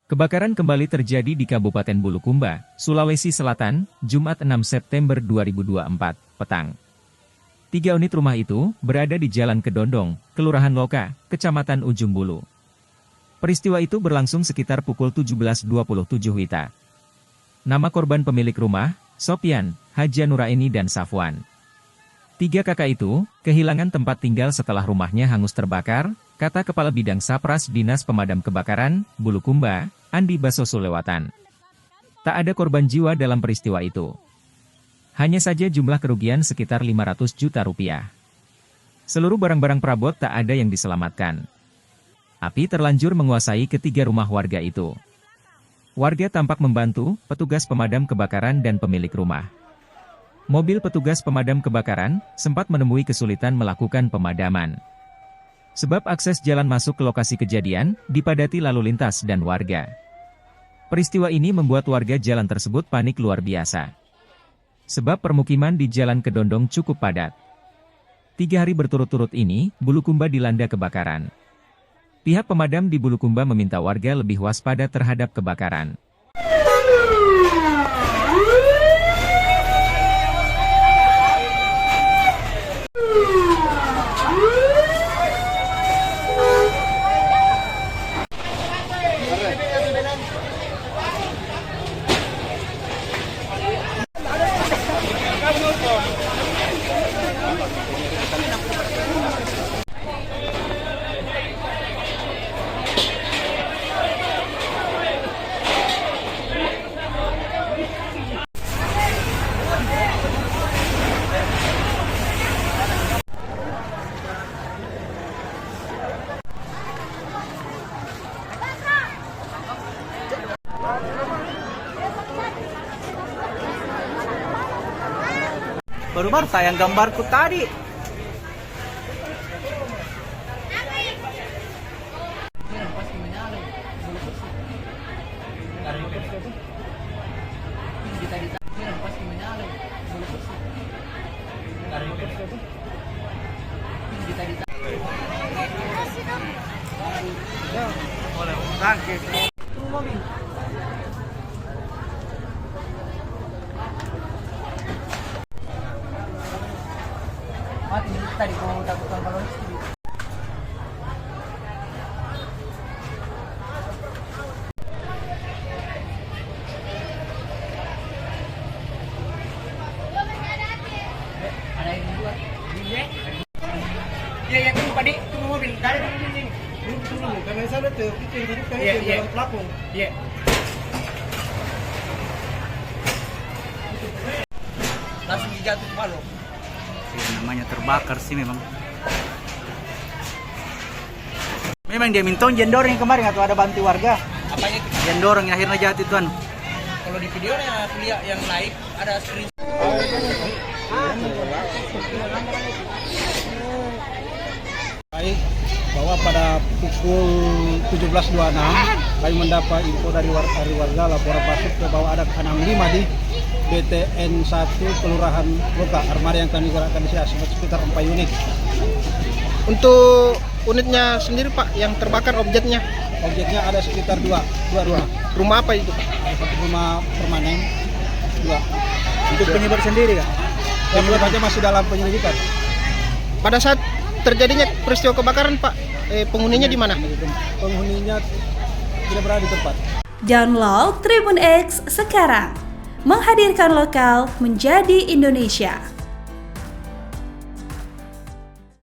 Kebakaran kembali terjadi di Kabupaten Bulukumba, Sulawesi Selatan, Jumat 6 September 2024, petang. 3 unit rumah itu berada di Jalan Kedondong, Kelurahan Loka, Kecamatan Ujung Bulu. Peristiwa itu berlangsung sekitar pukul 17.27 WITA. Nama korban pemilik rumah, Sopyan, Haja Nuraini dan Safwan. 3 kakak itu kehilangan tempat tinggal setelah rumahnya hangus terbakar, kata Kepala Bidang Sapras Dinas Pemadam Kebakaran, Bulukumba, Andi Basoso Lewatan. Tak ada korban jiwa dalam peristiwa itu. Hanya saja jumlah kerugian sekitar 500 juta rupiah. Seluruh barang-barang perabot tak ada yang diselamatkan. Api terlanjur menguasai ketiga rumah warga itu. Warga tampak membantu petugas pemadam kebakaran dan pemilik rumah. Mobil petugas pemadam kebakaran sempat menemui kesulitan melakukan pemadaman. Sebab akses jalan masuk ke lokasi kejadian dipadati lalu lintas dan warga. Peristiwa ini membuat warga jalan tersebut panik luar biasa. Sebab permukiman di Jalan Kedondong cukup padat. 3 hari berturut-turut ini, Bulukumba dilanda kebakaran. Pihak pemadam di Bulukumba meminta warga lebih waspada terhadap kebakaran. Baru-baru tayang gambarku tadi. Tadi mau takutkan kalau ada yang buat ya yang itu tadi tunggu mobil dari ini tunggu karena sana tuh itu dari pelapung iya langsung jatuh ke bawah. Namanya terbakar sih memang. Memang dia minta jendorong yang kemarin atau ada bantu warga? Apanya itu? Jendorong yang akhirnya jatuh tuan. Kalau di videonya aku lihat yang naik ada screen. Baik, bahwa pada pukul 17.26 kami mendapat info dari warga laporan masuk ke bahwa ada 65 di BTN 1 Kelurahan Loka, armada yang kami gerakkan di sini sekitar 4 unit. Untuk unitnya sendiri Pak, yang terbakar objeknya? Objeknya ada sekitar dua rumah. Rumah apa itu Pak? Ada satu rumah permanen, 2. Untuk penyebab sendiri kan? Penyebabnya masih dalam penyelidikan. Pada saat terjadinya peristiwa kebakaran Pak, penghuninya di mana? Penghuninya tidak berada di tempat. Download Tribun X sekarang, menghadirkan lokal menjadi Indonesia.